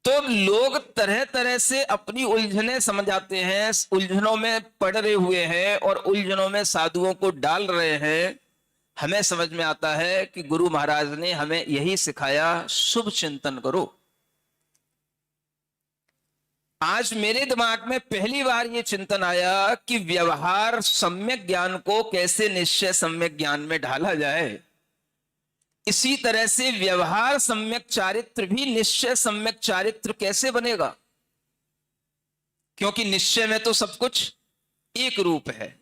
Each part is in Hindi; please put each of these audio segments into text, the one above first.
तो लोग तरह तरह से अपनी उलझने समझाते हैं, उलझनों में पड़ रहे हुए हैं और उलझनों में साधुओं को डाल रहे हैं। हमें समझ में आता है कि गुरु महाराज ने हमें यही सिखाया, शुभ चिंतन करो। आज मेरे दिमाग में पहली बार यह चिंतन आया कि व्यवहार सम्यक ज्ञान को कैसे निश्चय सम्यक ज्ञान में ढाला जाए। इसी तरह से व्यवहार सम्यक चारित्र भी निश्चय सम्यक चारित्र कैसे बनेगा, क्योंकि निश्चय में तो सब कुछ एक रूप है,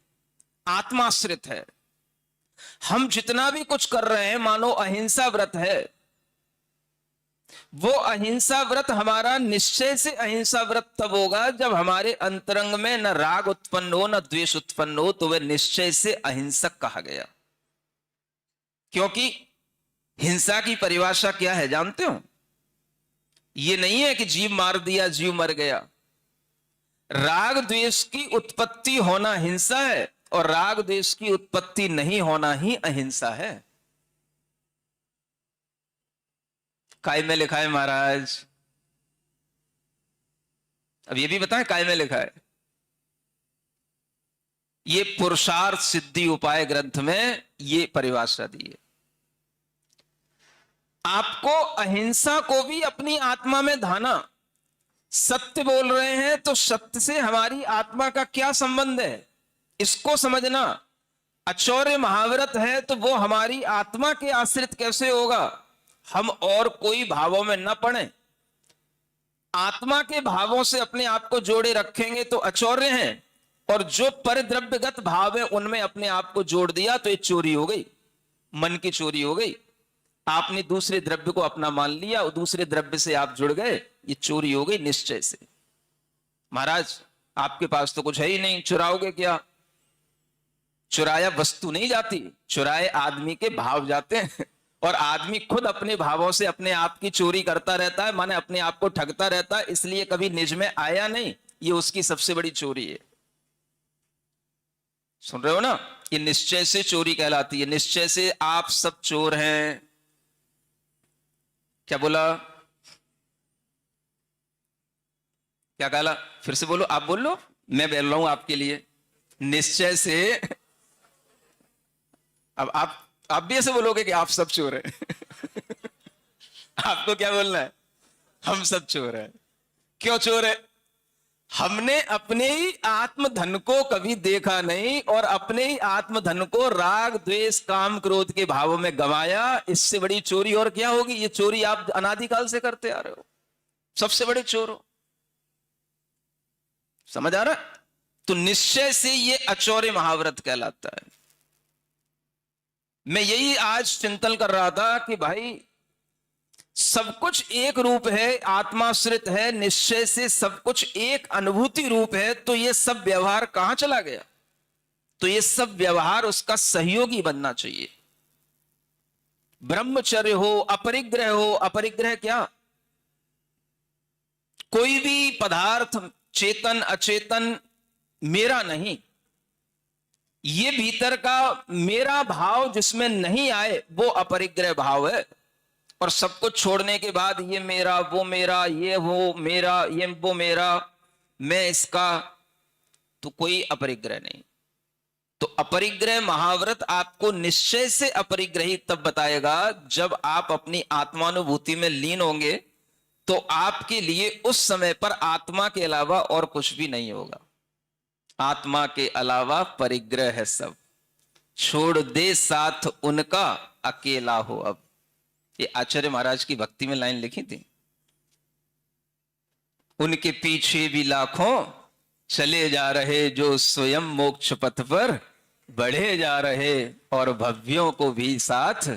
आत्माश्रित है। हम जितना भी कुछ कर रहे हैं मानो अहिंसा व्रत है, वो अहिंसा व्रत हमारा निश्चय से अहिंसा व्रत तब होगा जब हमारे अंतरंग में न राग उत्पन्न हो न द्वेष उत्पन्न हो, तो वह निश्चय से अहिंसक कहा गया। क्योंकि हिंसा की परिभाषा क्या है जानते हो? यह नहीं है कि जीव मार दिया जीव मर गया। राग द्वेष की उत्पत्ति होना हिंसा है और राग द्वेष की उत्पत्ति नहीं होना ही अहिंसा है। काय में लिखा है महाराज? अब ये भी बताएं काय में लिखा है? ये पुरुषार्थ सिद्धि उपाय ग्रंथ में ये परिभाषा दी है। आपको अहिंसा को भी अपनी आत्मा में धाना। सत्य बोल रहे हैं तो सत्य से हमारी आत्मा का क्या संबंध है, इसको समझना। अचौर्य महाव्रत है तो वो हमारी आत्मा के आश्रित कैसे होगा? हम और कोई भावों में न पड़े, आत्मा के भावों से अपने आप को जोड़े रखेंगे तो अचौर्य हैं, और जो परिद्रव्यगत भाव है उनमें अपने आप को जोड़ दिया तो ये चोरी हो गई, मन की चोरी हो गई। आपने दूसरे द्रव्य को अपना मान लिया और दूसरे द्रव्य से आप जुड़ गए, ये चोरी हो गई निश्चय से। महाराज आपके पास तो कुछ है ही नहीं, चुराओगे क्या? चुराया वस्तु नहीं जाती, चुराए आदमी के भाव जाते हैं। और आदमी खुद अपने भावों से अपने आप की चोरी करता रहता है, माने अपने आप को ठगता रहता है, इसलिए कभी निज में आया नहीं। ये उसकी सबसे बड़ी चोरी है। सुन रहे हो ना? ये निश्चय से चोरी कहलाती है। निश्चय से आप सब चोर हैं। क्या बोला? क्या कहला? फिर से बोलो, आप बोल लो, मैं बोल रहा हूं आपके लिए। निश्चय से अब आप भी ऐसे बोलोगे कि आप सब चोर हैं। आपको क्या बोलना है? हम सब चोर हैं। क्यों चोर है? हमने अपने ही आत्मधन को कभी देखा नहीं और अपने ही आत्मधन को राग द्वेष काम क्रोध के भावों में गंवाया। इससे बड़ी चोरी और क्या होगी? ये चोरी आप अनादिकाल से करते आ रहे हो, सबसे बड़े चोर हो। समझ आ रहा? तो निश्चय से ये अचौर्य महाव्रत कहलाता है। मैं यही आज चिंतन कर रहा था कि भाई सब कुछ एक रूप है, आत्माश्रित है, निश्चय से सब कुछ एक अनुभूति रूप है, तो ये सब व्यवहार कहां चला गया? तो ये सब व्यवहार उसका सहयोगी बनना चाहिए। ब्रह्मचर्य हो, अपरिग्रह हो। अपरिग्रह क्या? कोई भी पदार्थ चेतन अचेतन मेरा नहीं, ये भीतर का मेरा भाव जिसमें नहीं आए वो अपरिग्रह भाव है। और सब कुछ छोड़ने के बाद ये मेरा वो मेरा, ये वो मेरा, ये वो मेरा, मैं इसका, तो कोई अपरिग्रह नहीं। तो अपरिग्रह महाव्रत आपको निश्चय से अपरिग्रही तब बताएगा जब आप अपनी आत्मानुभूति में लीन होंगे, तो आपके लिए उस समय पर आत्मा के अलावा और कुछ भी नहीं होगा। आत्मा के अलावा परिग्रह है सब, छोड़ दे साथ उनका अकेला हो अब। ये आचार्य महाराज की भक्ति में लाइन लिखी थी। उनके पीछे भी लाखों चले जा रहे जो स्वयं मोक्ष पथ पर बढ़े जा रहे, और भव्यों को भी साथ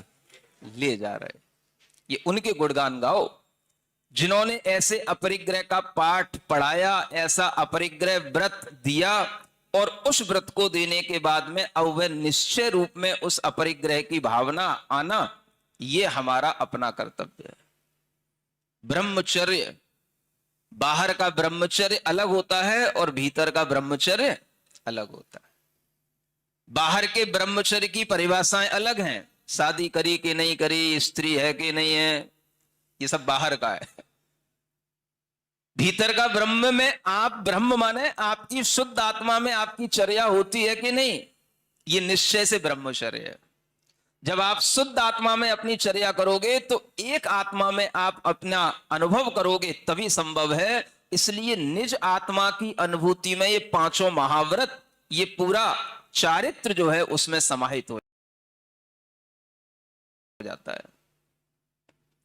ले जा रहे। ये उनके गुणगान गाओ जिन्होंने ऐसे अपरिग्रह का पाठ पढ़ाया, ऐसा अपरिग्रह व्रत दिया, और उस व्रत को देने के बाद में अब वह निश्चय रूप में उस अपरिग्रह की भावना आना, ये हमारा अपना कर्तव्य है। ब्रह्मचर्य, बाहर का ब्रह्मचर्य अलग होता है और भीतर का ब्रह्मचर्य अलग होता है। बाहर के ब्रह्मचर्य की परिभाषाएं अलग हैं, शादी करी कि नहीं करी, स्त्री है कि नहीं है, ये सब बाहर का है। भीतर का ब्रह्म में आप, ब्रह्म माने आपकी शुद्ध आत्मा में आपकी चर्या होती है कि नहीं, ये निश्चय से ब्रह्मचर्य है। जब आप शुद्ध आत्मा में अपनी चर्या करोगे तो एक आत्मा में आप अपना अनुभव करोगे, तभी संभव है। इसलिए निज आत्मा की अनुभूति में ये पांचों महाव्रत, ये पूरा चारित्र जो है उसमें समाहित हो जाता है।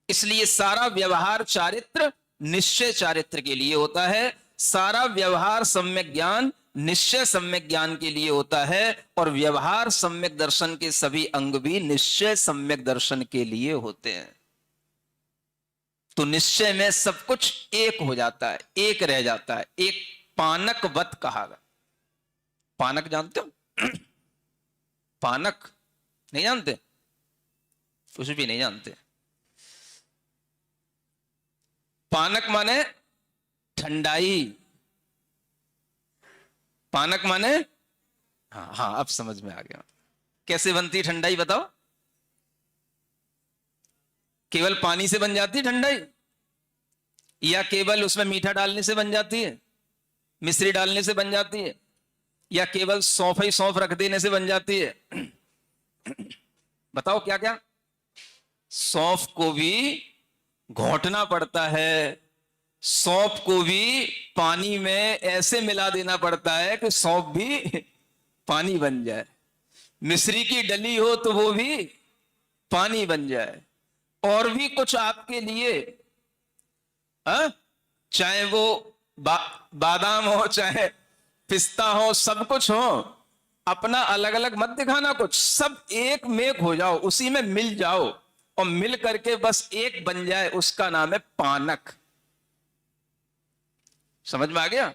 इसलिए सारा व्यवहार चारित्र निश्चय चारित्र के लिए होता है, सारा व्यवहार सम्यक ज्ञान निश्चय सम्यक ज्ञान के लिए होता है, और व्यवहार सम्यक दर्शन के सभी अंग भी निश्चय सम्यक दर्शन के लिए होते हैं। तो निश्चय में सब कुछ एक हो जाता है, एक रह जाता है, एक पानकवत कहा गया। पानक जानते हो? पानक नहीं जानते? कुछ भी नहीं जानते। पानक माने ठंडाई। पानक माने, हाँ हाँ अब समझ में आ गया। कैसे बनती ठंडाई बताओ? केवल पानी से बन जाती ठंडाई, या केवल उसमें मीठा डालने से बन जाती है, मिश्री डालने से बन जाती है, या केवल सौंफ ही सौंफ रख देने से बन जाती है? बताओ क्या क्या? सौंफ को भी घोंटना पड़ता है, सौंफ को भी पानी में ऐसे मिला देना पड़ता है कि सौंफ भी पानी बन जाए, मिश्री की डली हो तो वो भी पानी बन जाए, और भी कुछ आपके लिए, चाहे वो बादाम हो चाहे पिस्ता हो, सब कुछ हो, अपना अलग अलग मत दिखाना, कुछ सब एक मेक हो जाओ, उसी में मिल जाओ, और मिल करके बस एक बन जाए, उसका नाम है पानक। समझ में आ गया?